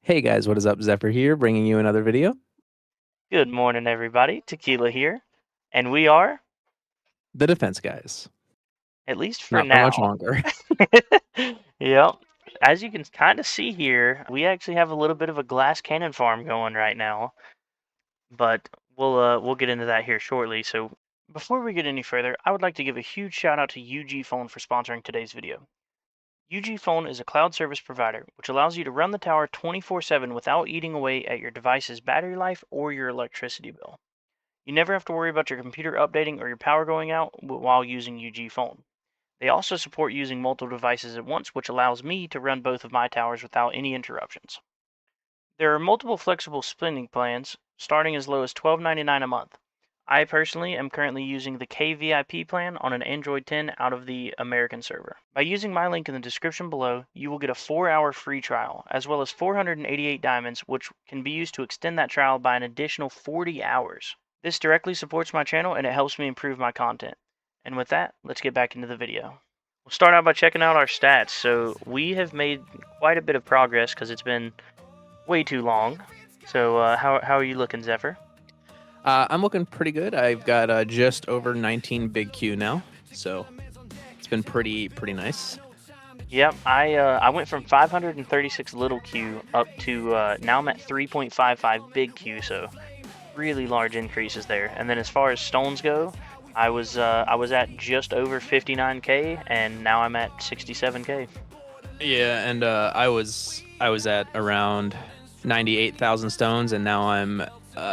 Hey guys, what is up? Xepher here, bringing you another video. Good morning, everybody. Tequila here, and we are, The Defense Guys. at least for Not for much now. longer. Yep. As you can kind of see here, we actually have a little bit of a glass cannon farm going right now, but we'll get into that here shortly. So before we get any further, I would like to give a huge shout out to UG Phone for sponsoring today's video. UG Phone is a cloud service provider which allows you to run the tower 24/7 without eating away at your device's battery life or your electricity bill. You never have to worry about your computer updating or your power going out while using UG Phone. They also support using multiple devices at once, which allows me to run both of my towers without any interruptions. There are multiple flexible spending plans, starting as low as $12.99 a month. I personally am currently using the KVIP plan on an Android 10 out of the American server. By using my link in the description below, you will get a 4-hour free trial, as well as 488 diamonds, which can be used to extend that trial by an additional 40 hours. This directly supports my channel and it helps me improve my content. And with that, let's get back into the video. We'll start out by checking out our stats. So we have made quite a bit of progress because it's been way too long. So how are you looking, Xepher? I'm looking pretty good. I've got just over 19 big Q now, so it's been pretty nice. Yep, I went from 536 little Q up to now I'm at 3.55 big Q, so really large increases there. And then as far as stones go, I was at just over 59k, and now I'm at 67k. Yeah, and I was at around 98,000 stones, and now I'm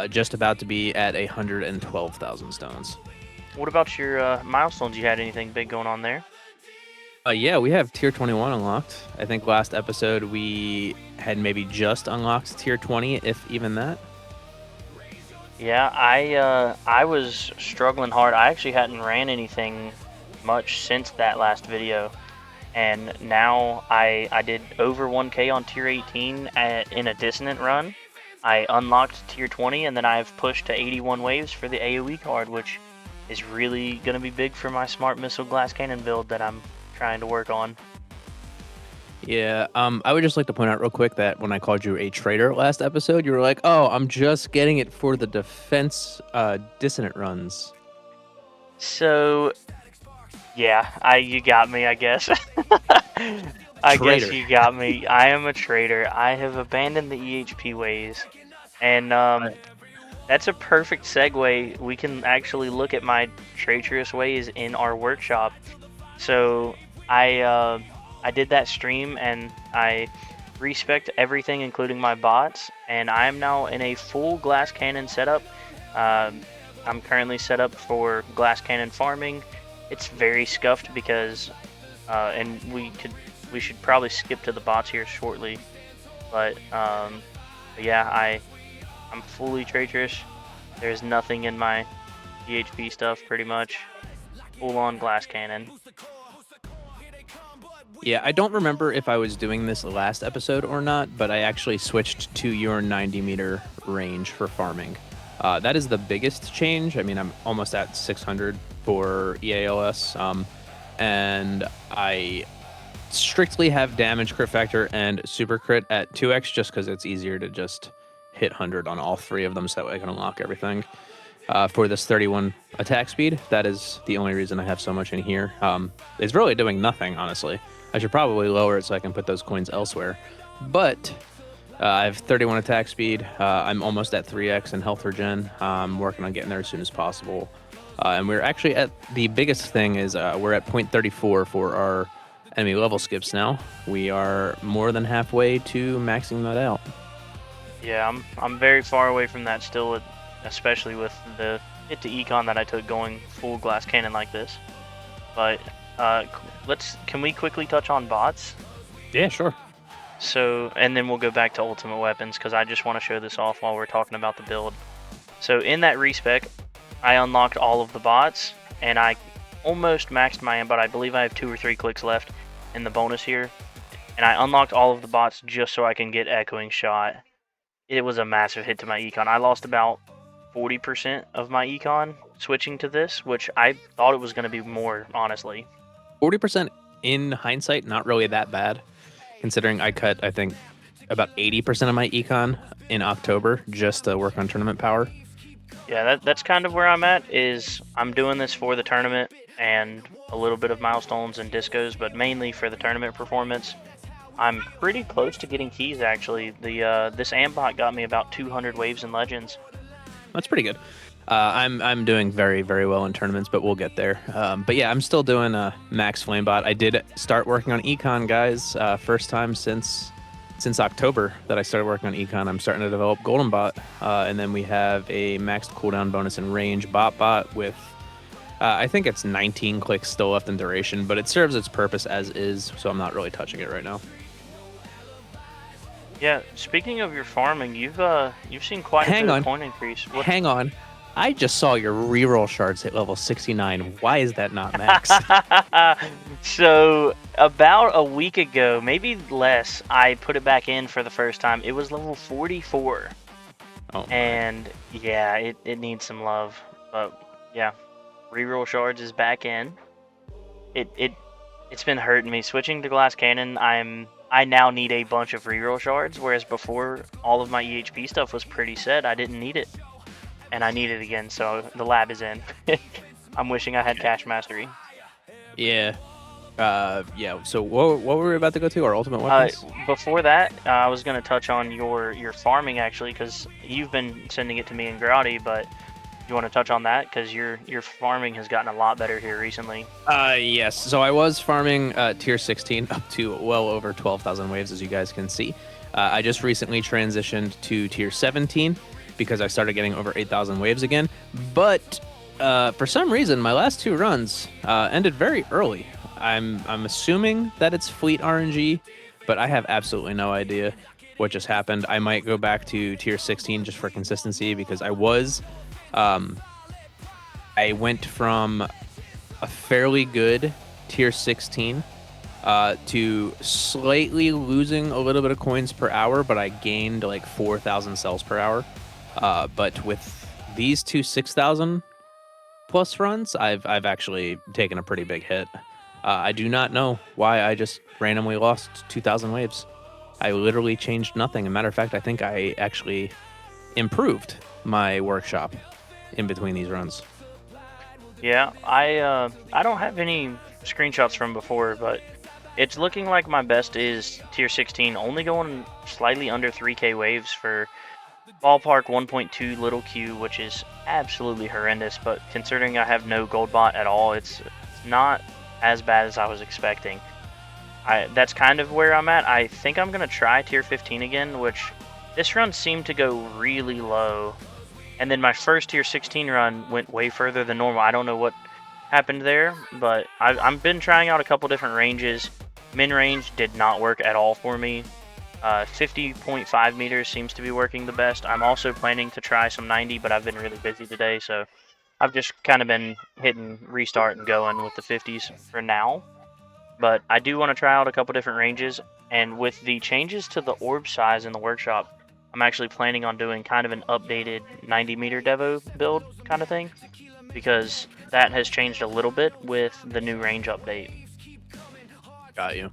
just about to be at 112,000 stones. What about your milestones? You had anything big going on there? Yeah, we have tier 21 unlocked. I think last episode we had maybe just unlocked tier 20, if even that. Yeah, I was struggling hard. I actually hadn't ran anything much since that last video, and now I did over 1k on tier 18 in a dissonant run. I unlocked tier 20, and then I've pushed to 81 waves for the AoE card, which is really going to be big for my smart missile glass cannon build that I'm trying to work on. Yeah, I would just like to point out real quick that when I called you a traitor last episode, you were like, "Oh, I'm just getting it for the defense dissonant runs." So yeah, you got me, I guess. I guess Traitor. you got me. I am a traitor. I have abandoned the EHP ways, and Right. that's a perfect segue. We can actually look at my traitorous ways in our workshop. So I did that stream and I respect everything, including my bots, and I am now in a full glass cannon setup. Um, I'm currently set up for glass cannon farming. It's very scuffed because, and we should probably skip to the bots here shortly. But yeah, I'm fully traitorous. There's nothing in my PHP stuff, pretty much. Full on glass cannon. Yeah, I don't remember if I was doing this last episode or not, but I actually switched to your 90-meter range for farming. That is the biggest change. I mean, I'm almost at 600 for EALS, and I strictly have damage, crit factor, and super crit at 2x just because it's easier to just hit 100 on all three of them so that way I can unlock everything. For this 31 attack speed, that is the only reason I have so much in here. It's really doing nothing, honestly. I should probably lower it so I can put those coins elsewhere. But I have 31 attack speed. I'm almost at 3x in health regen. I'm working on getting there as soon as possible. And we're actually at the biggest thing is we're at 0.34 for our enemy level skips now. We are more than halfway to maxing that out. Yeah, I'm very far away from that still, especially with the hit to econ that I took going full glass cannon like this. But can we quickly touch on bots? Yeah, sure. So, and then we'll go back to ultimate weapons because I just want to show this off while we're talking about the build. So in that respec, I unlocked all of the bots and I almost maxed my but I believe I have 2 or 3 clicks left in the bonus here. And I unlocked all of the bots just so I can get echoing shot. It was a massive hit to my econ. I lost about 40% of my econ switching to this, which I thought it was going to be more, honestly. 40% in hindsight, not really that bad, considering I cut, I think, about 80% of my econ in October just to work on tournament power. Yeah, that's kind of where I'm at. Is I'm doing this for the tournament and a little bit of milestones and discos, but mainly for the tournament performance. I'm pretty close to getting keys actually. The this ambot got me about 200 waves and legends. That's pretty good. I'm doing very, very well in tournaments, but we'll get there. But yeah, I'm still doing max flamebot. I did start working on econ, guys. First time since October that I started working on econ. I'm starting to develop golden bot, and then we have a maxed cooldown bonus and range bot with I think it's 19 clicks still left in duration, but it serves its purpose as is, so I'm not really touching it right now. Yeah, speaking of your farming, you've seen quite a bit of coin increase. Hang on. I just saw your reroll shards hit level 69. Why is that not max? So about a week ago, maybe less, I put it back in for the first time. It was level 44. Oh, and yeah, it needs some love. But yeah, reroll shards is back in. It's been hurting me. Switching to glass cannon, I now need a bunch of reroll shards, whereas before all of my EHP stuff was pretty set. I didn't need it. And I need it again, so the lab is in. I'm wishing I had cash mastery. Yeah. Yeah. So what were we about to go to? Our ultimate weapons? Before that, I was going to touch on your farming actually, because you've been sending it to me in Grotty, but you want to touch on that because your farming has gotten a lot better here recently. Yes. So I was farming tier 16 up to well over 12,000 waves, as you guys can see. I just recently transitioned to tier 17 because I started getting over 8,000 waves again. But for some reason, my last two runs ended very early. I'm assuming that it's fleet RNG, but I have absolutely no idea what just happened. I might go back to tier 16 just for consistency because I went from a fairly good tier 16 to slightly losing a little bit of coins per hour, but I gained like 4,000 cells per hour. But with these two 6,000 plus runs, I've actually taken a pretty big hit. I do not know why I just randomly lost 2,000 waves. I literally changed nothing. As a matter of fact, I think I actually improved my workshop in between these runs. Yeah, I don't have any screenshots from before, but it's looking like my best is tier 16, only going slightly under 3k waves for ballpark 1.2 little Q, which is absolutely horrendous, but considering I have no gold bot at all, it's not as bad as I was expecting. That's kind of where I'm at. I think I'm going to try tier 15 again, which this run seemed to go really low. And then my first tier 16 run went way further than normal. I don't know what happened there, but I've been trying out a couple different ranges. Min range did not work at all for me. 50.5 meters seems to be working the best. I'm also planning to try some 90, but I've been really busy today, so I've just kind of been hitting restart and going with the 50s for now. But I do want to try out a couple different ranges, and with the changes to the orb size in the workshop, I'm actually planning on doing kind of an updated 90 meter Devo build kind of thing, because that has changed a little bit with the new range update. Got you.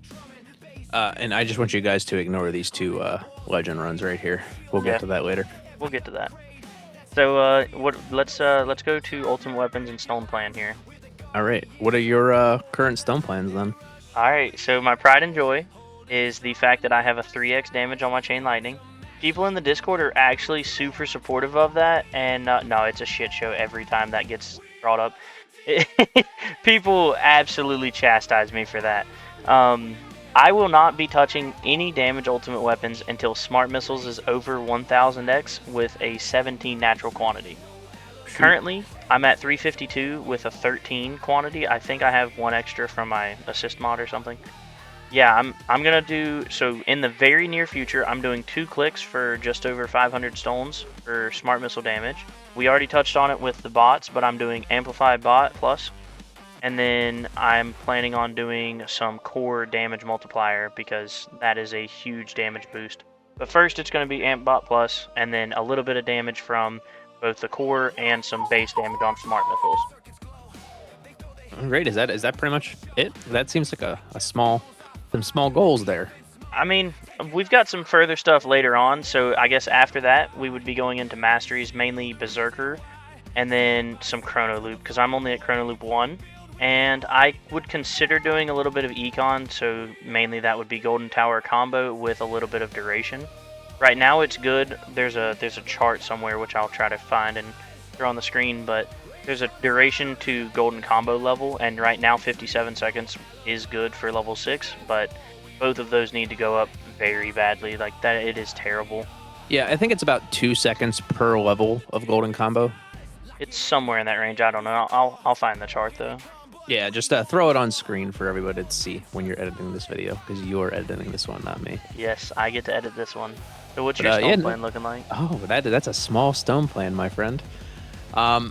And I just want you guys to ignore these two legend runs right here. We'll get to that later. We'll get to that. So let's go to ultimate weapons and stone plan here. All right. What are your current stone plans then? All right. So my pride and joy is the fact that I have a 3x damage on my chain lightning. People in the Discord are actually super supportive of that, and no, it's a shit show every time that gets brought up. People absolutely chastise me for that. I will not be touching any damage ultimate weapons until Smart Missiles is over 1000x with a 17 natural quantity. Currently, I'm at 352 with a 13 quantity. I think I have one extra from my assist mod or something. Yeah, I'm gonna do, so in the very near future, I'm doing 2 clicks for just over 500 stones for Smart Missile damage. We already touched on it with the bots, but I'm doing Amplified Bot Plus. And then I'm planning on doing some core damage multiplier because that is a huge damage boost. But first it's going to be Amp Bot Plus, and then a little bit of damage from both the core and some base damage on Smart Missiles. Great. Is that pretty much it? That seems like some small goals there. I mean, we've got some further stuff later on, so I guess after that we would be going into masteries, mainly Berserker, and then some Chrono Loop, because I'm only at Chrono Loop 1. And I would consider doing a little bit of Econ, so mainly that would be Golden Tower combo with a little bit of duration. Right now it's good. There's a chart somewhere which I'll try to find and throw on the screen, but there's a duration to Golden Combo level, and right now 57 seconds is good for level 6, but both of those need to go up very badly. Like that, it is terrible. Yeah, I think it's about 2 seconds per level of golden combo. It's somewhere in that range. I don't know. I'll find the chart though. Yeah, just throw it on screen for everybody to see when you're editing this video, because you're editing this one, not me. Yes, I get to edit this one. So what's your stone plan looking like? Oh, that's a small stone plan, my friend. All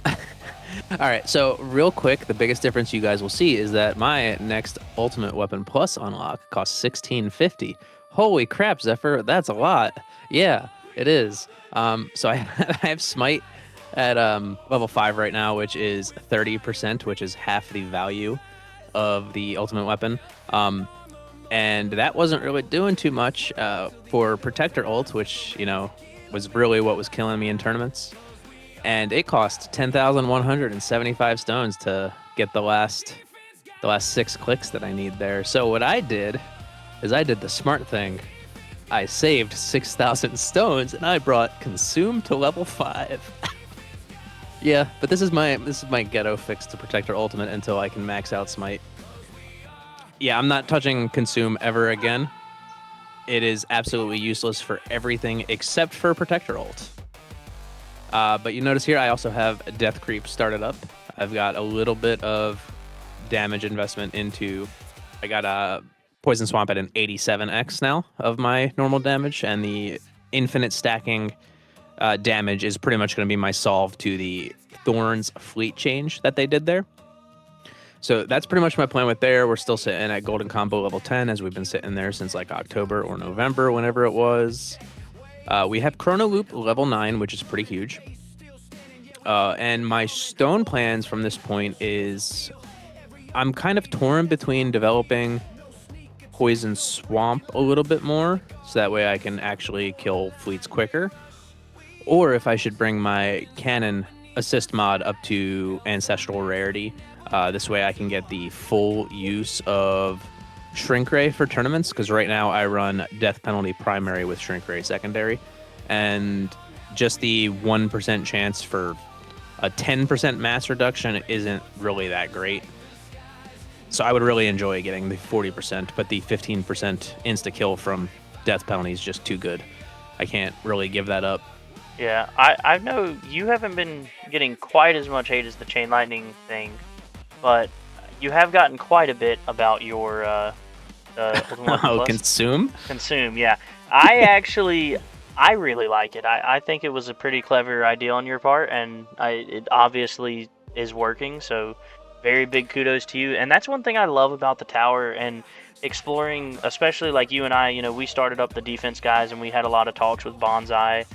right, so real quick, the biggest difference you guys will see is that my next Ultimate Weapon Plus unlock costs $16.50. Holy crap, Xepher, that's a lot. Yeah, it is. So I have Smite at level 5 right now, which is 30%, which is half the value of the Ultimate Weapon. And that wasn't really doing too much for Protector ult, which, was really what was killing me in tournaments. And it cost 10,175 stones to get the last 6 clicks that I need there. So what I did is I did the smart thing. I saved 6,000 stones and I brought Consume to level 5. Yeah, but this is my ghetto fix to Protector Ultimate until I can max out Smite. Yeah, I'm not touching Consume ever again. It is absolutely useless for everything except for Protector ult. But you notice here I also have Death Creep started up. I've got a little bit of damage investment into... I got a Poison Swamp at an 87x now of my normal damage, and the infinite stacking damage is pretty much going to be my solve to the Thorns fleet change that they did there. So that's pretty much my plan with there. We're still sitting at Golden Combo level 10, as we've been sitting there since like October or November, whenever it was. We have Chrono Loop level 9, which is pretty huge. And my stone plans from this point is I'm kind of torn between developing Poison Swamp a little bit more, so that way I can actually kill fleets quicker. Or if I should bring my Cannon Assist mod up to Ancestral Rarity. This way I can get the full use of Shrink Ray for tournaments, because right now I run Death Penalty primary with Shrink Ray secondary, and just the 1% chance for a 10% mass reduction isn't really that great. So I would really enjoy getting the 40%, but the 15% insta-kill from Death Penalty is just too good. I can't really give that up. Yeah, I know you haven't been getting quite as much hate as the Chain Lightning thing, but you have gotten quite a bit about your Consume? Consume, yeah. I really like it. I think it was a pretty clever idea on your part, and it obviously is working, so very big kudos to you. And that's one thing I love about the tower and exploring, especially like you and I, we started up the defense guys and we had a lot of talks with Bonsai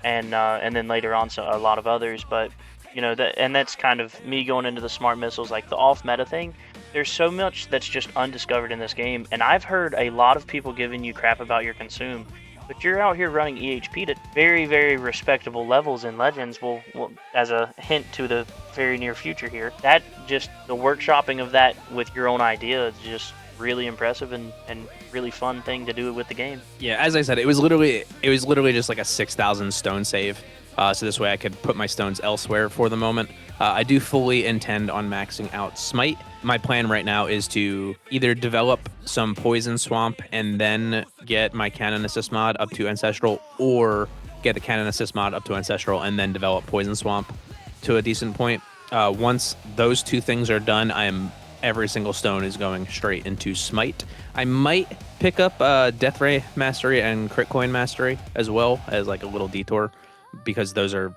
and then later on a lot of others, but that's kind of me going into the smart missiles, like the off meta thing. There's so much that's just undiscovered in this game, and I've heard a lot of people giving you crap about your Consume, but you're out here running EHP at very, very respectable levels in Legends. Well, as a hint to the very near future here, that just the workshopping of that with your own idea is just really impressive and really fun thing to do with the game. Yeah, as I said, it was literally just like a 6,000 stone save. So this way I could put my stones elsewhere for the moment. I do fully intend on maxing out Smite. My plan right now is to either develop some Poison Swamp and then get my Cannon Assist mod up to Ancestral, or get the Cannon Assist mod up to Ancestral and then develop Poison Swamp to a decent point. Once those two things are done, every single stone is going straight into Smite. I might pick up Death Ray Mastery and Crit Coin Mastery as well as like a little detour, because those are,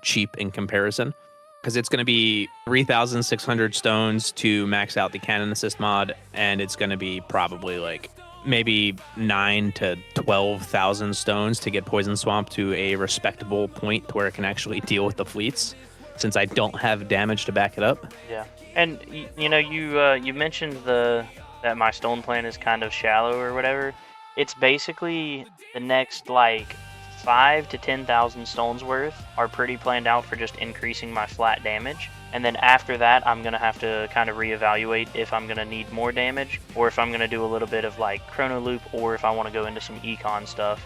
cheap in comparison. Because it's going to be 3,600 stones to max out the Cannon Assist mod, and it's going to be probably like maybe 9 to 12,000 stones to get Poison Swamp to a respectable point where it can actually deal with the fleets, since I don't have damage to back it up. Yeah, and you mentioned that my stone plan is kind of shallow or whatever. it's basically the next like 5 to 10,000 stones worth are pretty planned out for just increasing my flat damage. And then after that, I'm gonna have to kind of reevaluate if I'm gonna need more damage, or if I'm gonna do a little bit of like chrono loop, or if I want to go into some econ stuff.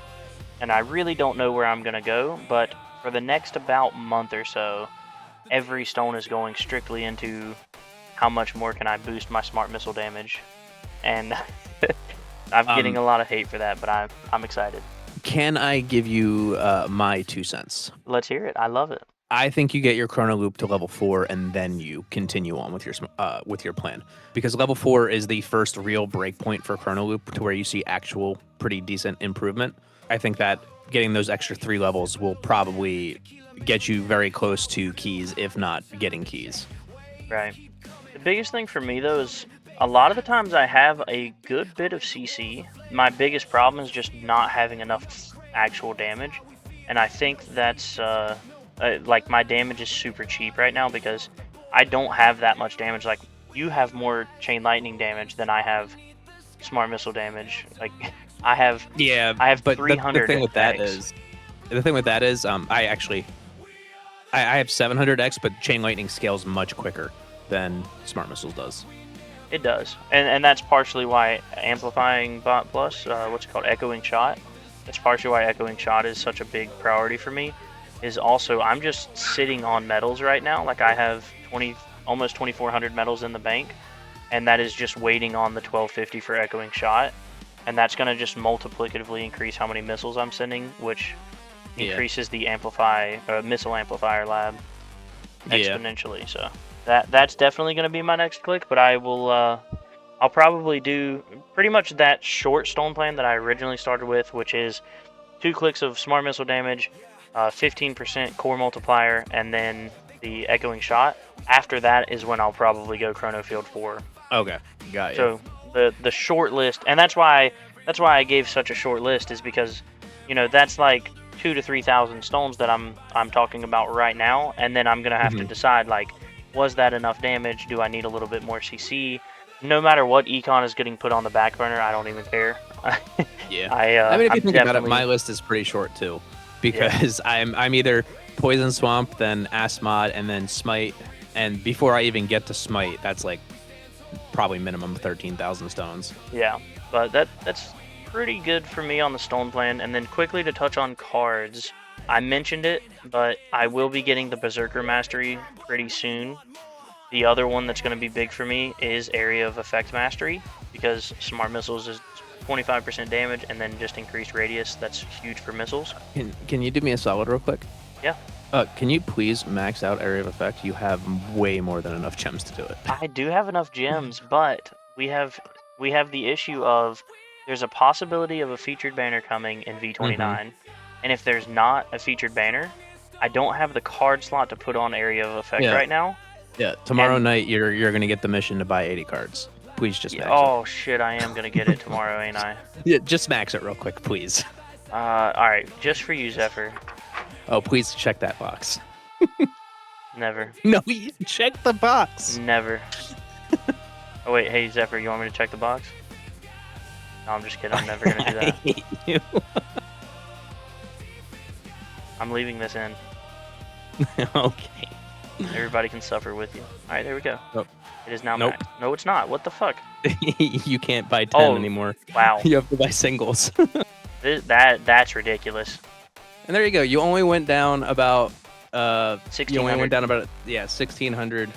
And I really don't know where I'm gonna go, but for the next about month or so, every stone is going strictly into how much more can I boost my smart missile damage. And I'm getting a lot of hate for that, but I'm excited. Can I give you my 2 cents? Let's hear it. I love it. I think you get your chrono loop to level 4 and then you continue on with your plan, because level 4 is the first real breakpoint for chrono loop to where you see actual pretty decent improvement. I think that getting those extra 3 levels will probably get you very close to keys, if not getting keys. Right. The biggest thing for me though is a lot of the times I have a good bit of CC. My biggest problem is just not having enough actual damage, and I think that's like my damage is super cheap right now because I don't have that much damage. Like you have more chain lightning damage than I have smart missile damage. Like I have I have but 300. The thing with that is, I have 700x, but chain lightning scales much quicker than smart missiles does. It does, and that's partially why amplifying bot plus what's it called, echoing shot. That's partially why echoing shot is such a big priority for me. Is also I'm just sitting on medals right now. Like I have almost 2,400 medals in the bank, and that is just waiting on the 1250 for echoing shot, and that's going to just multiplicatively increase how many missiles I'm sending, which increases the missile amplifier lab exponentially. So that's definitely going to be my next click, but I'll probably do pretty much that short stone plan that I originally started with, which is 2 clicks of smart missile damage, 15% core multiplier, and then the echoing shot. After that is when I'll probably go chrono field 4. Okay, got you. So the short list, and that's why I gave such a short list, is because that's like 2,000 to 3,000 stones that I'm talking about right now, and then I'm gonna have to decide, like, was that enough damage? Do I need a little bit more CC? No matter what econ is getting put on the back burner, I don't even care. Yeah. I mean, if you think about it, my list is pretty short too, because I'm either Poison Swamp, then Asmod, and then Smite, and before I even get to Smite, that's like probably minimum 13,000 stones. Yeah, but that's pretty good for me on the stone plan. And then quickly to touch on cards, I mentioned it, but I will be getting the Berserker Mastery pretty soon. The other one that's going to be big for me is Area of Effect Mastery, because Smart Missiles is 25% damage and then just increased radius. That's huge for missiles. Can you do me a solid real quick? Yeah. Can you please max out Area of Effect? You have way more than enough gems to do it. I do have enough gems, but we have the issue of there's a possibility of a featured banner coming in V29, and if there's not a featured banner, I don't have the card slot to put on Area of Effect right now. Yeah, tomorrow night you're gonna get the mission to buy 80 cards. Please just max it. Oh shit, I am gonna get it tomorrow, ain't I? Yeah, just max it real quick, please. Alright, just for you, Xepher. Oh, please check that box. Never. No, you check the box. Never. Oh wait, hey Xepher, you want me to check the box? No, I'm just kidding. I'm never gonna do that. I hate you. I'm leaving this in. Okay. Everybody can suffer with you. Alright, there we go. Nope. It is now max. No, it's not. What the fuck? You can't buy 10 anymore. Wow. You have to buy singles. That's ridiculous. And there you go. You only went down about 1,600. You only went down about 1,600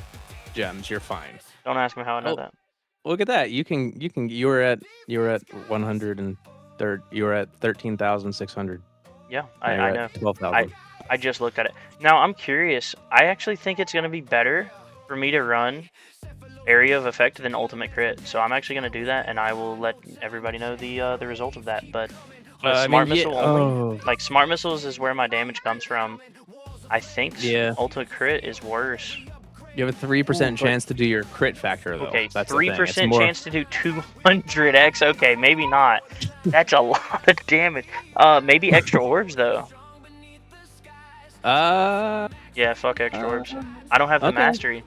gems. You're fine. Don't ask me how I know that. Look at that. You were at 103. You were at 13,600. Yeah, I know. 12,000. I just looked at it. Now I'm curious. I actually think it's gonna be better for me to run Area of Effect than Ultimate Crit. So I'm actually gonna do that, and I will let everybody know the result of that. But Smart Missile only, like Smart Missiles is where my damage comes from. I think Ultimate Crit is worse. You have a 3% chance to do your crit factor, though. Okay, 3% chance to do 200x. Okay, maybe not. That's a lot of damage. Maybe extra orbs, though. Yeah, fuck extra orbs. I don't have the mastery.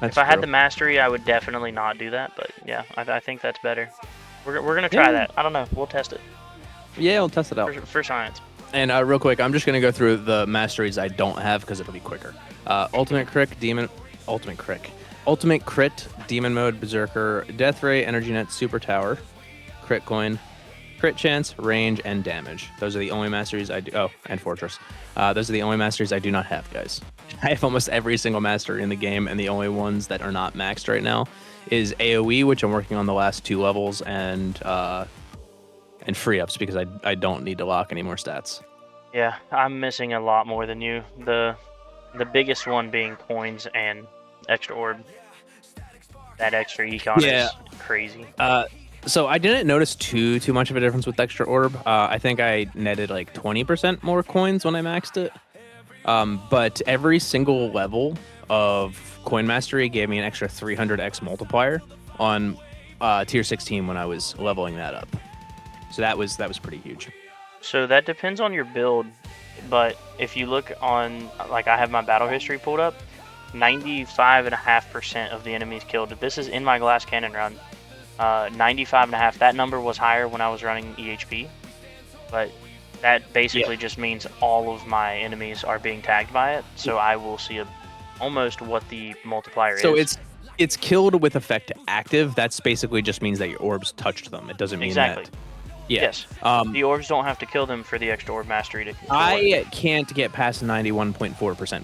If I had the mastery, I would definitely not do that. But yeah, I think that's better. We're gonna try Yeah. that. I don't know. We'll test it Yeah, we'll test it out. for science. And real quick, I'm just gonna go through the masteries I don't have because it'll be quicker. Ultimate crit, ultimate crit, demon mode, berserker, death ray, energy net, super tower, crit coin, crit chance, range, and damage. Those are the only masteries I do. Oh, and fortress. Those are the only masteries I do not have, guys. I have almost every single mastery in the game, and the only ones that are not maxed right now is AOE, which I'm working on the last 2 levels, and free ups because I don't need to lock any more stats. Yeah, I'm missing a lot more than you. The biggest one being coins and extra orb. That extra econ Yeah. is crazy. So I didn't notice too much of a difference with extra orb. I think I netted like 20% more coins when I maxed it. But every single level of coin mastery gave me an extra 300x multiplier on tier 16 when I was leveling that up. So that was pretty huge. So that depends on your build, but if you look on, like I have my battle history pulled up, 95.5% of the enemies killed. This is in my glass cannon run. 95.5. That number was higher when I was running EHP, but that basically just means all of my enemies are being tagged by it. So I will see almost what the multiplier is. So it's killed with effect active. That's basically just means that your orbs touched them. It doesn't mean that. Yeah. Yes. The orbs don't have to kill them for the extra orb mastery to control I can't get past 91.4%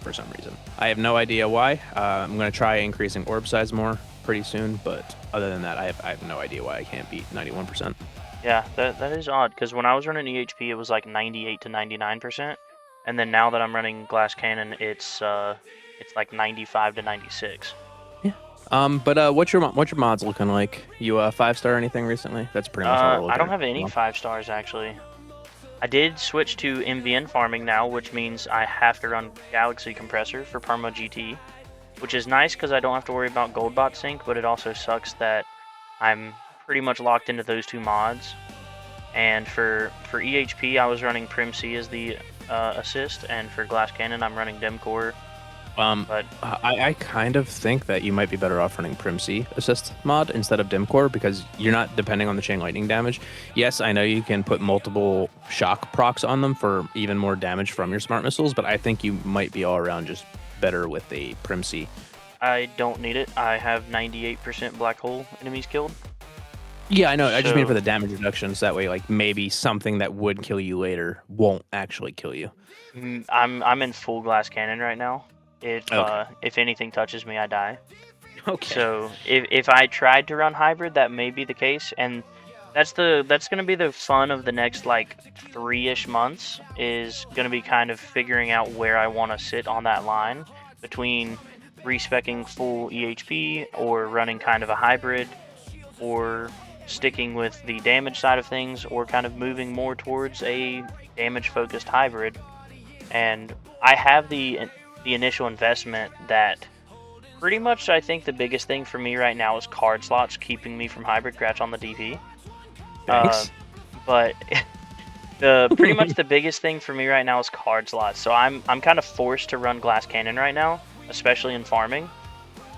for some reason. I have no idea why. I'm going to try increasing orb size more pretty soon, but other than that, I have no idea why I can't beat 91%. Yeah, that is odd, because when I was running EHP, it was like 98 to 99%, and then now that I'm running Glass Cannon, it's like 95 to 96. Yeah. But what's your mods looking like? You 5-star anything recently? That's pretty much all. I don't have any 5 stars actually. I did switch to MVN farming now, which means I have to run Galaxy Compressor for Perma GT, which is nice because I don't have to worry about Goldbot sync, but it also sucks that I'm pretty much locked into those 2 mods. And for EHP, I was running Prim C as the assist, and for Glass Cannon, I'm running Demcore. But I kind of think that you might be better off running Prim C assist mod instead of Dimcore because you're not depending on the chain lightning damage. Yes, I know you can put multiple shock procs on them for even more damage from your smart missiles, but I think you might be all around just better with a Prim C. I don't need it. I have 98% black hole enemies killed. Yeah, I know. I just mean for the damage reduction, so that way, like maybe something that would kill you later won't actually kill you. I'm in full Glass Cannon right now. If anything touches me, I die. Okay. So if I tried to run hybrid, that may be the case, and that's gonna be the fun of the next like 3-ish months. Is gonna be kind of figuring out where I want to sit on that line between respecking full EHP or running kind of a hybrid, or sticking with the damage side of things, or kind of moving more towards a damage focused hybrid. And I have the initial investment that pretty much I think the biggest thing for me right now is card slots keeping me from hybrid scratch on the DP. Thanks. But pretty much the biggest thing for me right now is card slots. So I'm kind of forced to run Glass Cannon right now, especially in farming.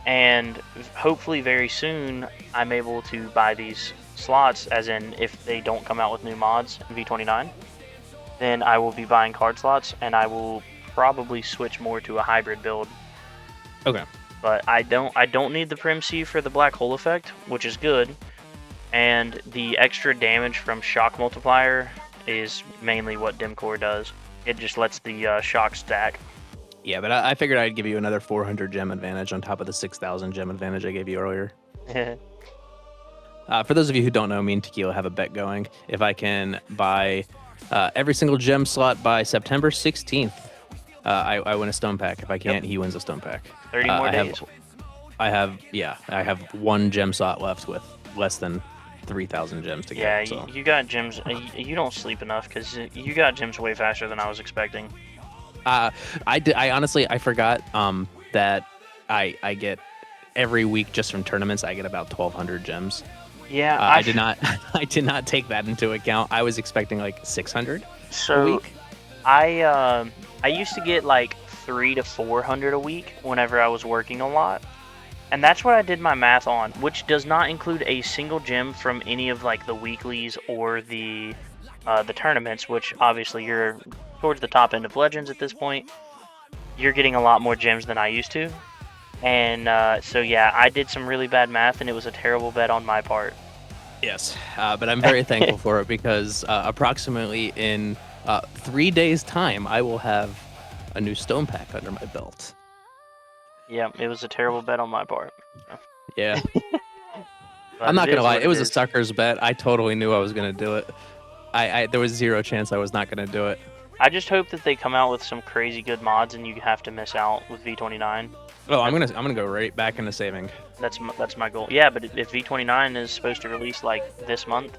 And hopefully very soon I'm able to buy these slots, as in if they don't come out with new mods in V29, then I will be buying card slots and I will probably switch more to a hybrid build. Okay. But I don't need the Prim C for the black hole effect, which is good. And the extra damage from shock multiplier is mainly what Dimcore does. It just lets the shock stack. Yeah, but I figured I'd give you another 400 gem advantage on top of the 6,000 gem advantage I gave you earlier. For those of you who don't know, me and Tequila have a bet going. If I can buy every single gem slot by September 16th, I win a stone pack. If I can't, he wins a stone pack. 30 more days. I have 1 gem slot left with less than 3,000 gems to get. Yeah, so. you got gems. You don't sleep enough because you got gems way faster than I was expecting. I honestly forgot that I get every week just from tournaments. I get about 1,200 gems. Yeah, I did not take that into account. I was expecting like 600 a week. I used to get like 300 to 400 a week whenever I was working a lot, And that's what I did my math on, which does not include a single gem from any of like the weeklies or the tournaments, which obviously you're towards the top end of Legends at this point. You're getting a lot more gems than I used to. And so yeah, I did some really bad math, and it was a terrible bet on my part. Yes, but I'm very thankful for it because approximately in 3 days' time, I will have a new stone pack under my belt. Yeah, it was a terrible bet on my part. Yeah. But I'm not it gonna is lie, what it it was a is. sucker's bet. I totally knew I was gonna do it. There was zero chance I was not gonna do it. I just hope that they come out with some crazy good mods, and you have to miss out with V29. Oh, I'm gonna go right back into saving. That's my goal. Yeah, but if V29 is supposed to release like this month,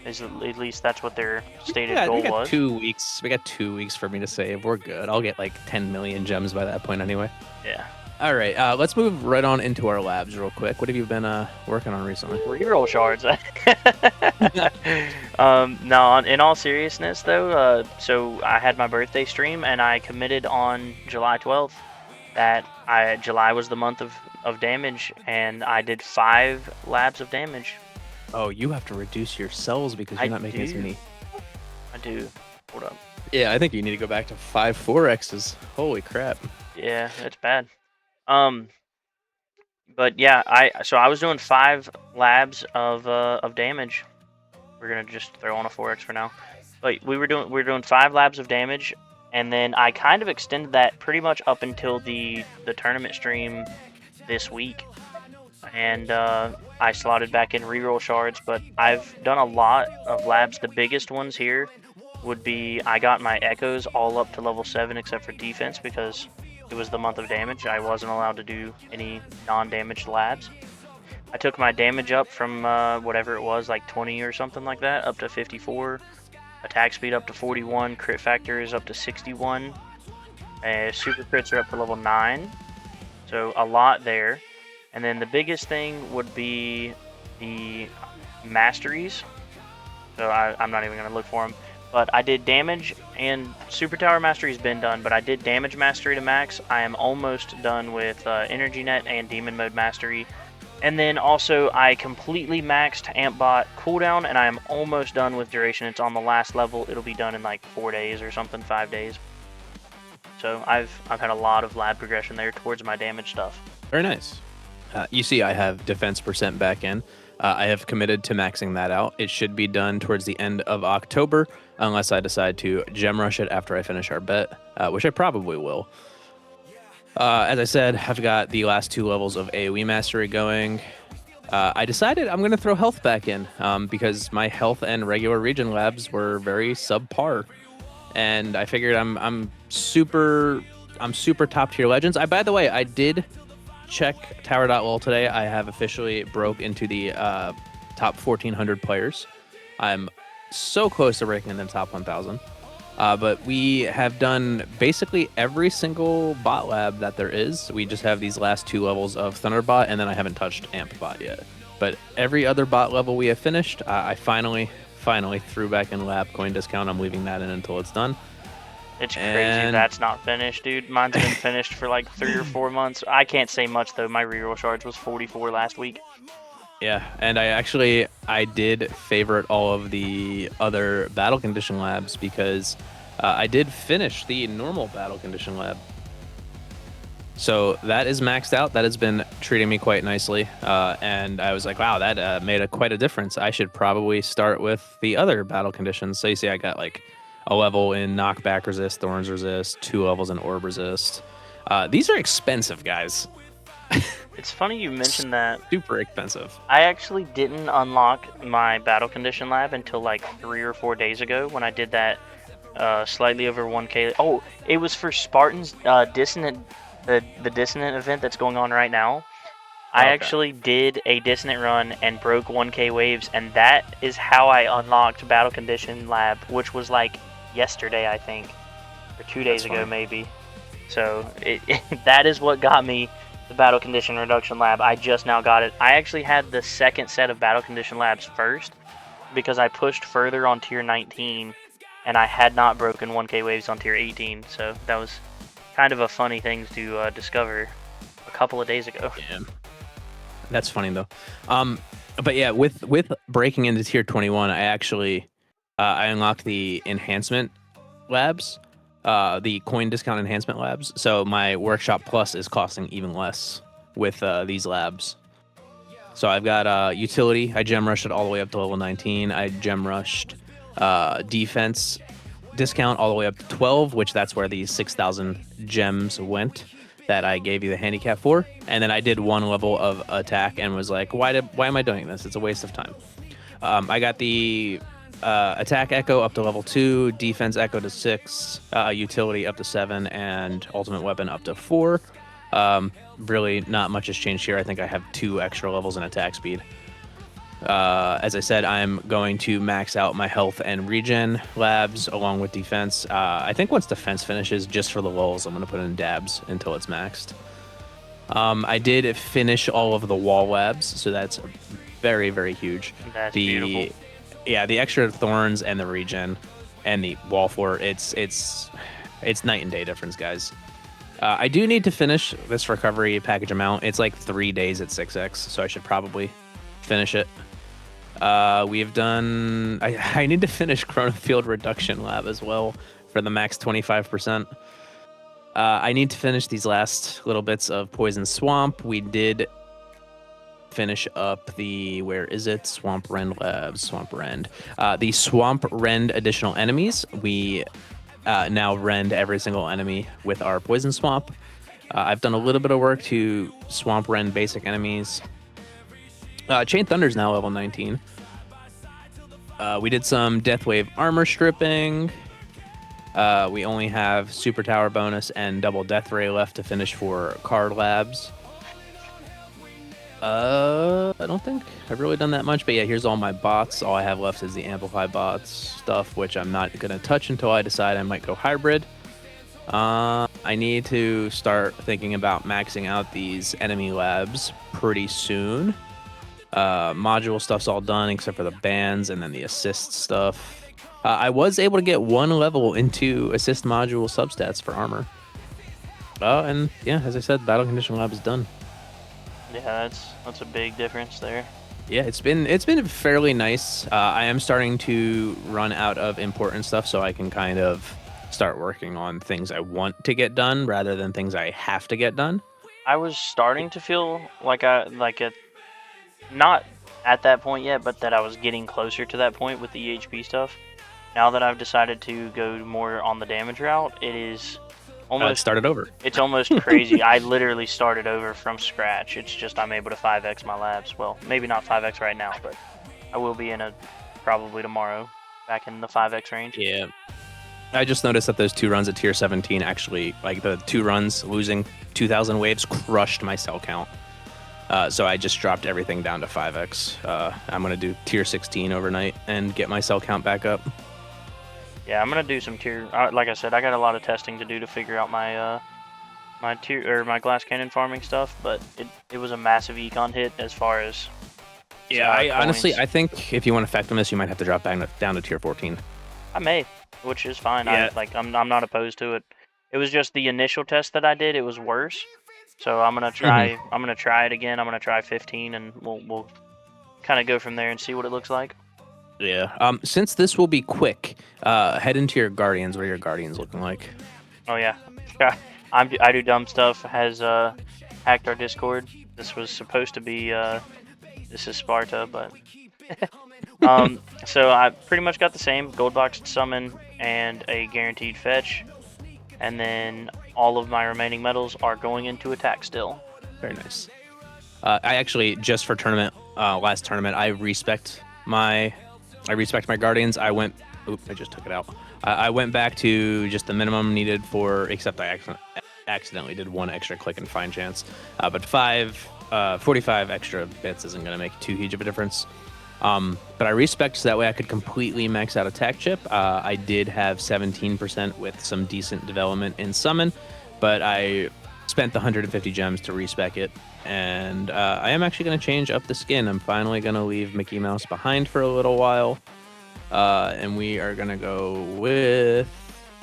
is at least that's what their stated We goal got was. 2 weeks. We got 2 weeks for me to save. We're good. I'll get like 10 million gems by that point anyway. Yeah. All right, let's move right on into our labs real quick. What have you been working on recently? Reroll shards. No, in all seriousness though, so I had my birthday stream and I committed on July 12th that July was the month of damage, and I did 5 labs of damage. Oh, you have to reduce your cells because you're not making as many. I do. Hold up. Yeah, I think you need to go back to 5-4x's. Holy crap. Yeah, it's bad. But yeah, I was doing 5 labs of damage. We're gonna just throw on a 4x for now. But we were doing 5 labs of damage, and then I kind of extended that pretty much up until the tournament stream this week. And I slotted back in reroll shards, but I've done a lot of labs. The biggest ones here would be I got my echoes all up to level 7 except for defense because it was the month of damage. I wasn't allowed to do any non-damaged labs. I took my damage up from whatever it was, like 20 or something like that, up to 54. Attack speed up to 41. Crit factor is up to 61. Super crits are up to level 9. So a lot there. And then the biggest thing would be the masteries. So I'm not even going to look for them. But I did damage, and Super Tower Mastery has been done, but I did damage mastery to max. I am almost done with Energy Net and Demon Mode Mastery. And then also I completely maxed Amp Bot cooldown, and I am almost done with duration. It's on the last level. It'll be done in like 4 days or something, 5 days. So I've had a lot of lab progression there towards my damage stuff. Very nice. You see, I have defense percent back in. I have committed to maxing that out. It should be done towards the end of October, unless I decide to gem rush it after I finish our bet, which I probably will. As I said, I've got the last 2 levels of AoE mastery going. I decided I'm going to throw health back in because my health and regular region labs were very subpar, and I figured I'm super top tier legends. By the way, I did check tower.lol today. I have officially broke into the top 1,400 players. I'm so close to breaking in the top 1,000. But we have done basically every single bot lab that there is. We just have these last 2 levels of Thunderbot, and then I haven't touched Amp Bot yet. But every other bot level we have finished. I finally threw back in lab coin discount. I'm leaving that in until it's done. It's crazy that's not finished, dude. Mine's been finished for like 3 or 4 months. I can't say much though. My reroll shards was 44 last week. Yeah, and I did favorite all of the other battle condition labs because I did finish the normal battle condition lab. So that is maxed out. That has been treating me quite nicely. And I was like, wow, that made quite a difference. I should probably start with the other battle conditions. So you see I got like a level in knockback resist, thorns resist, 2 levels in orb resist. These are expensive, guys. It's funny you mentioned that. Super expensive. I actually didn't unlock my battle condition lab until like 3 or 4 days ago when I did that slightly over 1k. Oh, it was for Spartan's Dissonant, the Dissonant event that's going on right now. I actually did a Dissonant run and broke 1k waves, and that is how I unlocked battle condition lab, which was like yesterday, I think, or 2 days ago maybe. So that is what got me the battle condition reduction lab. I just now got it. I actually had the second set of battle condition labs first because I pushed further on tier 19 and I had not broken 1k waves on tier 18. So that was kind of a funny thing to discover a couple of days ago. Yeah. That's funny though. But yeah, with breaking into tier 21, I actually I unlocked the enhancement labs, the coin discount enhancement labs. So my workshop plus is costing even less with these labs. So I've got utility. I gem rushed it all the way up to level 19. I gem rushed defense discount all the way up to 12, which that's where the 6,000 gems went that I gave you the handicap for. And then I did one level of attack and was like, why am I doing this? It's a waste of time. I got the attack echo up to level 2, defense echo to 6, utility up to 7, and ultimate weapon up to 4. Really not much has changed here. I think I have 2 extra levels in attack speed. As I said, I'm going to max out my health and regen labs along with defense. I think once defense finishes, just for the lulz, I'm going to put in dabs until it's maxed. I did finish all of the wall labs, so that's very, very huge. That's beautiful. Yeah, the extra thorns and the regen and the wall floor, it's night and day difference, guys. I do need to finish this recovery package amount. It's like 3 days at 6x, so I should probably finish it. We've done... I need to finish Chrono Field Reduction Lab as well for the max 25%. I need to finish these last little bits of Poison Swamp. We did finish up the... Where is it? Swamp Rend Labs. Swamp Rend. The Swamp Rend additional enemies. We now rend every single enemy with our Poison Swamp. I've done a little bit of work to Swamp Rend basic enemies. Chain Thunder's now level 19. We did some Deathwave armor stripping. We only have Super Tower bonus and double Death Ray left to finish for card labs. I don't think I've really done that much, but yeah, here's all my bots. All I have left is the Amplify bots stuff, which I'm not going to touch until I decide I might go hybrid. I need to start thinking about maxing out these enemy labs pretty soon. Module stuff's all done except for the bands and then the assist stuff. I was able to get 1 level into assist module substats for armor. And yeah, as I said, battle condition lab is done. Yeah, that's a big difference there. Yeah, it's been fairly nice. I am starting to run out of important stuff, so I can kind of start working on things I want to get done rather than things I have to get done. I was starting to feel like not at that point yet, but that I was getting closer to that point with the EHP stuff. Now that I've decided to go more on the damage route, it is almost started over. It's almost crazy. I literally started over from scratch. It's just I'm able to 5x my labs. Well, maybe not 5x right now, but I will be probably tomorrow, back in the 5x range. Yeah. I just noticed that those 2 runs at tier 17 actually, like the 2 runs losing 2,000 waves, crushed my cell count. So I just dropped everything down to 5x. I'm going to do tier 16 overnight and get my cell count back up. Yeah, I'm going to do some tier... like I said, I got a lot of testing to do to figure out my my glass cannon farming stuff, but it was a massive econ hit as far as... Yeah, honestly, I think if you want effectiveness, you might have to drop down to tier 14. I may, which is fine. Yeah. I'm not opposed to it. It was just the initial test that I did, it was worse. So I'm gonna try. I'm gonna try it again. I'm gonna try 15, and we'll kind of go from there and see what it looks like. Yeah. Since this will be quick, head into your guardians. What are your guardians looking like? Oh yeah, I do dumb stuff. Has hacked our Discord. This was supposed to be. This is Sparta, but. So I pretty much got the same gold boxed summon and a guaranteed fetch, and then all of my remaining medals are going into attack still. Very nice. I actually, just for last tournament, I respect my guardians. I just took it out. I went back to just the minimum needed except I accidentally did 1 extra click and find chance. But 45 extra bits isn't going to make too huge of a difference. But I respect so that way I could completely max out attack chip. I did have 17% with some decent development in summon, but I spent the 150 gems to respec it, and I am actually going to change up the skin. I'm finally going to leave Mickey Mouse behind for a little while, and we are going to go with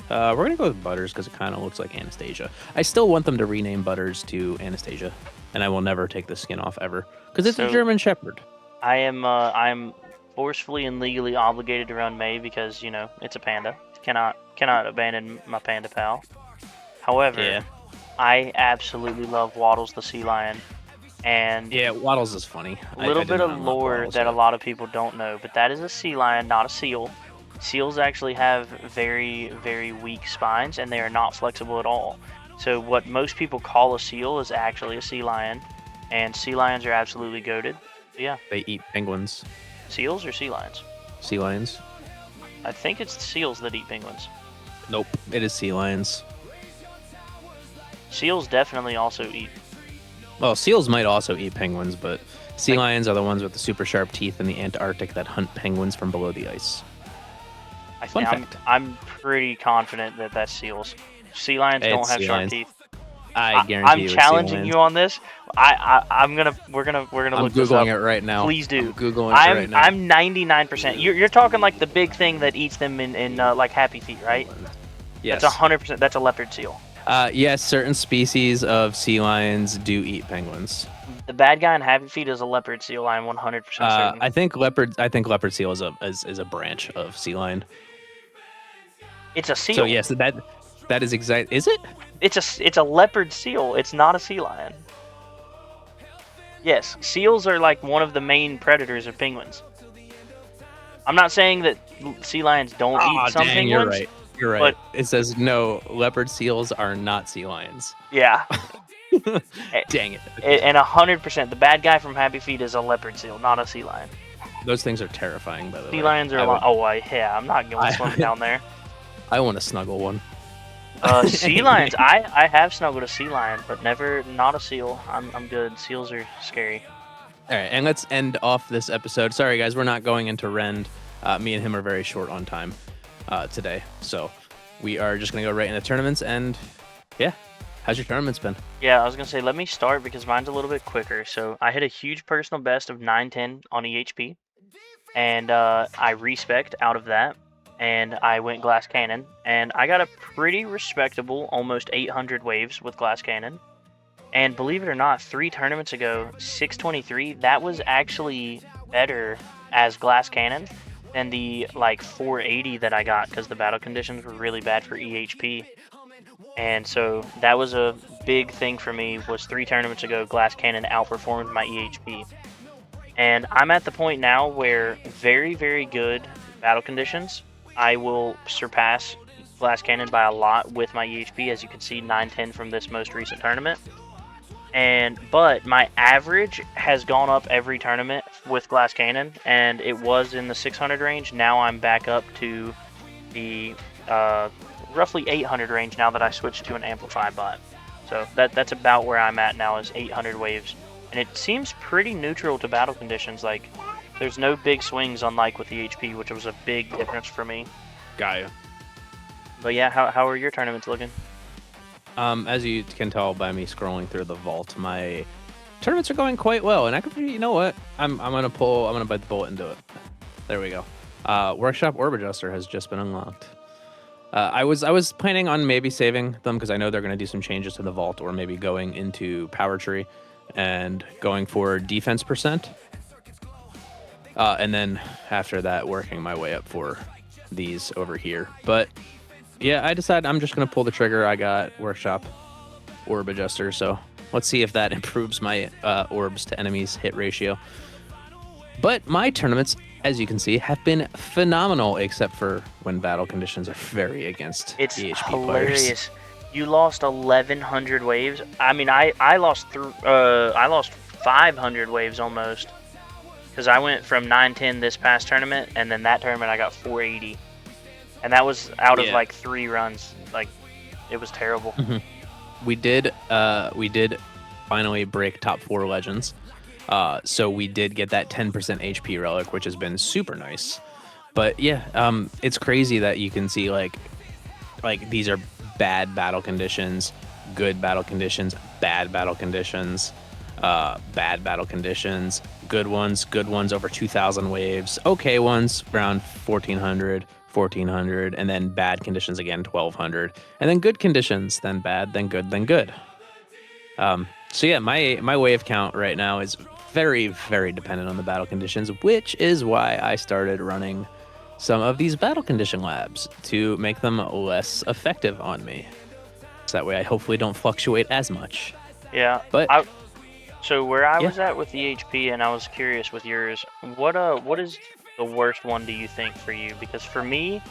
We're gonna go with Butters because it kind of looks like Anastasia. I still want them to rename Butters to Anastasia, and I will never take the skin off ever because it's a So German Shepherd. I'm forcefully and legally obligated to run May because it's a panda. Cannot abandon my panda pal. However, Yeah, I absolutely love Waddles the sea lion, and yeah. Waddles is funny. a I little did bit of not unlock lore Waddles that a yet. lot of people don't know, but that is a sea lion, not a seal. Seals actually have very, very weak spines, and they are not flexible at all. So what most people call a seal is actually a sea lion, and sea lions are absolutely goated. Yeah, They eat penguins, seals or sea lions? sea lions. I think it's the seals that eat penguins. Nope, it is sea lions. Seals definitely also eat. Well, seals might also eat penguins, but sea Like, lions are the ones with the super sharp teeth in the Antarctic that hunt penguins from below the ice. I Fun think fact. I'm pretty confident that that's seals. Sea lions don't It's have sea sharp lions. teeth. I guarantee I'm you it's sea challenging lions. you on this. We're gonna I'm look this up. Googling it right now. Please do. I'm Googling it right now. I'm 99%. You're talking like the big thing that eats them in like Happy Feet, right? Yes. That's 100%. That's a leopard seal. Yes, certain species of sea lions do eat penguins. The bad guy in Happy Feet is a leopard seal. I'm 100% certain. I think leopard seal is a branch of sea lion. It's a seal. So yes, that is exact. Is it? It's a leopard seal. It's not a sea lion. Yes, seals are like one of the main predators of penguins. I'm not saying that sea lions don't eat some penguins. You're right. You're right. But It says no, leopard seals are not sea lions. yeah, Dang it. and 100%, the bad guy from Happy Feet is a leopard seal, not a sea lion. Those things are terrifying, by the way. Sea lions are I'm not going swimming down there. I want to snuggle one. Sea lions, I have snuggled a sea lion, but not a seal. I'm good. Seals are scary. All right, and let's end off this episode. Sorry, guys, we're not going into Rend. Me and him are very short on time today, so we are just gonna go right into tournaments. And yeah, how's your tournaments been? Yeah, I was gonna say let me start because mine's a little bit quicker. So I hit a huge personal best of 910 on EHP, and I respect out of that, and I went glass cannon, and I got a pretty respectable almost 800 waves with glass cannon. And believe it or not, 3 tournaments ago, 623, that was actually better as glass cannon than the like 480 that I got because the battle conditions were really bad for EHP. And so that was a big thing for me. Was 3 tournaments ago, glass cannon outperformed my EHP. And I'm at the point now where very, very good battle conditions, I will surpass glass cannon by a lot with my EHP, as you can see 910 from this most recent tournament. But my average has gone up every tournament with glass cannon, and it was in the 600 range. Now I'm back up to the roughly 800 range now that I switched to an amplify bot. So that's about where I'm at now, is 800 waves, and it seems pretty neutral to battle conditions. Like there's no big swings, unlike with the HP, which was a big difference for me. Gaia. But yeah, how are your tournaments looking? As you can tell by me scrolling through the vault, my tournaments are going quite well, and I could, you know what? I'm gonna bite the bullet and do it. There we go. Workshop Orb Adjuster has just been unlocked. I was planning on maybe saving them because I know they're gonna do some changes to the vault, or maybe going into Power Tree and going for defense percent, and then after that working my way up for these over here. But yeah, I decided I'm just going to pull the trigger. I got Workshop Orb Adjuster, so let's see if that improves my orbs to enemies hit ratio. But my tournaments, as you can see, have been phenomenal, except for when battle conditions are very against It's EHP hilarious. players. You lost 1,100 waves. I mean, I lost 500 waves almost, because I went from 910 this past tournament, and then that tournament I got 480. And that was out of like 3 runs. Like, it was terrible. Mm-hmm. We did finally break top 4 legends. So we did get that 10% HP relic, which has been super nice. But yeah, it's crazy that you can see like these are bad battle conditions, good battle conditions, bad battle conditions, bad battle conditions, good ones over 2,000 waves, okay ones around 1,400, 1400, and then bad conditions again 1200, and then good conditions, then bad, then good, then good. So yeah, my wave count right now is very, very dependent on the battle conditions, which is why I started running some of these battle condition labs to make them less effective on me. So that way I hopefully don't fluctuate as much. Yeah. But So where I yeah. was at with the HP, and I was curious with yours, what is the worst one do you think for you? Because for me,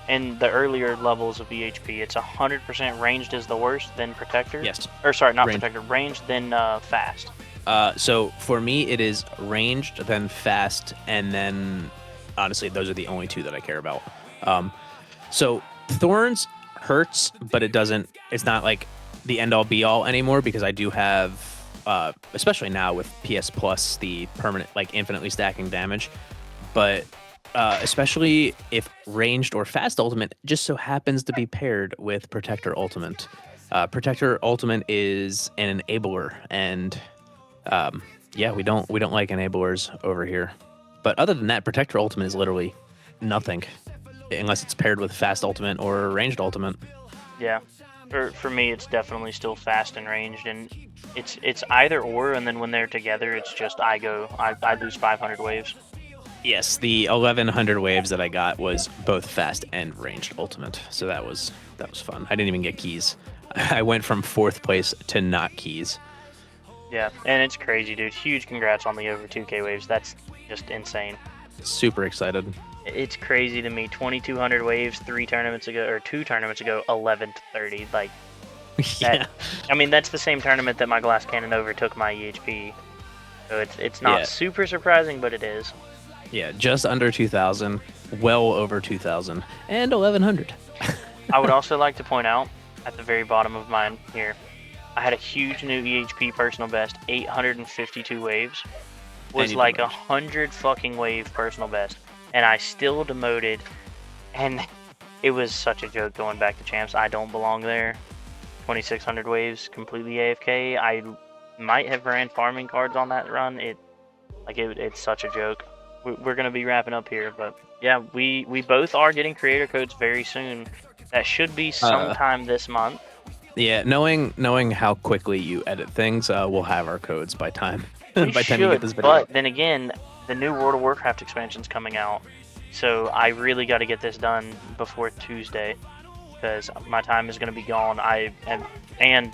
in the earlier levels of EHP, it's 100% ranged is the worst, then protector. Yes. Or sorry, not Range. protector, ranged, then fast. So for me, it is ranged, then fast, and then honestly, those are the only two that I care about. So Thorns hurts, but it doesn't. It's not like the end all be all anymore because I do have, especially now with PS Plus, the permanent like infinitely stacking damage. But especially if ranged or fast ultimate just so happens to be paired with Protector Ultimate. Protector Ultimate is an enabler, and yeah, we don't like enablers over here. But other than that, Protector Ultimate is literally nothing unless it's paired with fast ultimate or ranged ultimate. Yeah. For me, it's definitely still fast and ranged, and it's either or, and then when they're together, it's just I lose 500 waves. Yes, the 1100 waves that I got was both fast and ranged ultimate, so that was fun. I didn't even get keys. I went from 4th place to not keys. Yeah, and it's crazy, dude. Huge congrats on the over 2K waves. That's just insane. Super excited. It's crazy to me. 2200 waves 2 tournaments ago, 11 to 30. Like, Yeah. I mean, that's the same tournament that my glass cannon overtook my EHP. So it's not super surprising, but it is. Yeah, just under 2000, well over 2000, and 1100. I would also like to point out at the very bottom of mine here, I had a huge new EHP personal best, 852 waves. Was like 100 fucking wave personal best, and I still demoted, and it was such a joke going back to champs. I don't belong there. 2600 waves, completely AFK. I might have ran farming cards on that run. It's such a joke. We're gonna be wrapping up here, but yeah, we both are getting creator codes very soon. That should be sometime this month. Yeah, knowing how quickly you edit things, we'll have our codes by time. We by time should, you get this video. but then again, the new World of Warcraft expansion's coming out, so I really got to get this done before Tuesday, because my time is going to be gone. And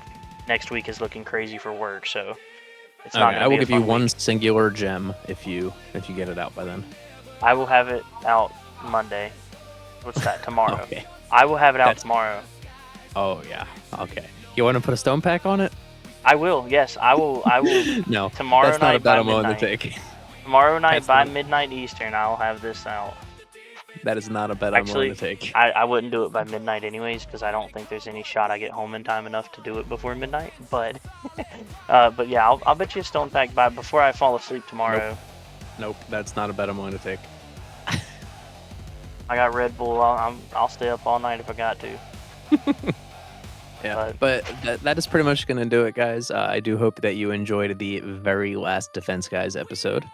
next week is looking crazy for work, so it's not. I will give you one singular gem if you get it out by then. I will have it out Monday. What's that? Tomorrow. Okay. I will have it out tomorrow. Oh yeah. Okay. You want to put a stone pack on it? I will. Yes, I will. No. Tomorrow that's not night a bet by I'm willing to midnight. take. Tomorrow night by midnight Eastern, I'll have this out. That is not a bet I'm willing to take. I wouldn't do it by midnight anyways, because I don't think there's any shot I get home in time enough to do it before midnight. But, but yeah, I'll bet you a stone pack before I fall asleep tomorrow. Nope, that's not a bet I'm willing to take. I got Red Bull. I'll stay up all night if I got to. Yeah, but that is pretty much going to do it, guys. I do hope that you enjoyed the very last Defense Guys episode.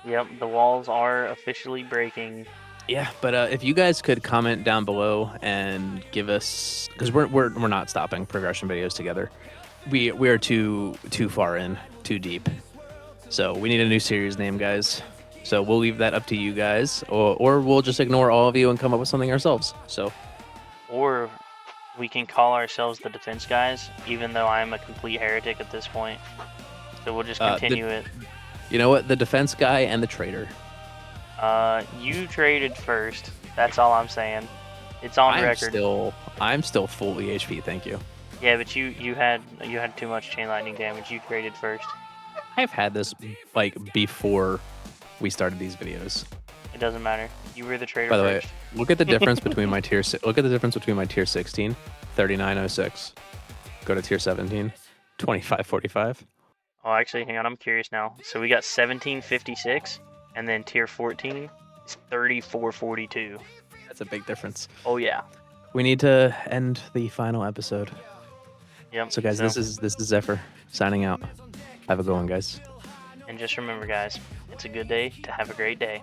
Yep, the walls are officially breaking. Yeah, but if you guys could comment down below and give us, because we're not stopping progression videos together. We are too far in, too deep. So we need a new series name, guys. So we'll leave that up to you guys, or we'll just ignore all of you and come up with something ourselves. So, or we can call ourselves the Defense Guys, even though I'm a complete heretic at this point. So we'll just continue it. You know what? The Defense Guy and the Traitor. You traded first. That's all I'm saying. It's on record. I'm still full EHP. Thank you. Yeah, but you had too much chain lightning damage. You traded first. I've had this like before we started these videos. It doesn't matter. You were the trader. By the first. way, look at the difference between my tier. Look at the difference between my tier 16, 3906. Go to tier 17, 2545. Oh, actually, hang on. I'm curious now. So we got 1756, and then tier 14 is 3442. That's a big difference. Oh yeah. We need to end the final episode. Yep. So guys, this is Xepher signing out. Have a good one, guys. And just remember, guys, it's a good day to have a great day.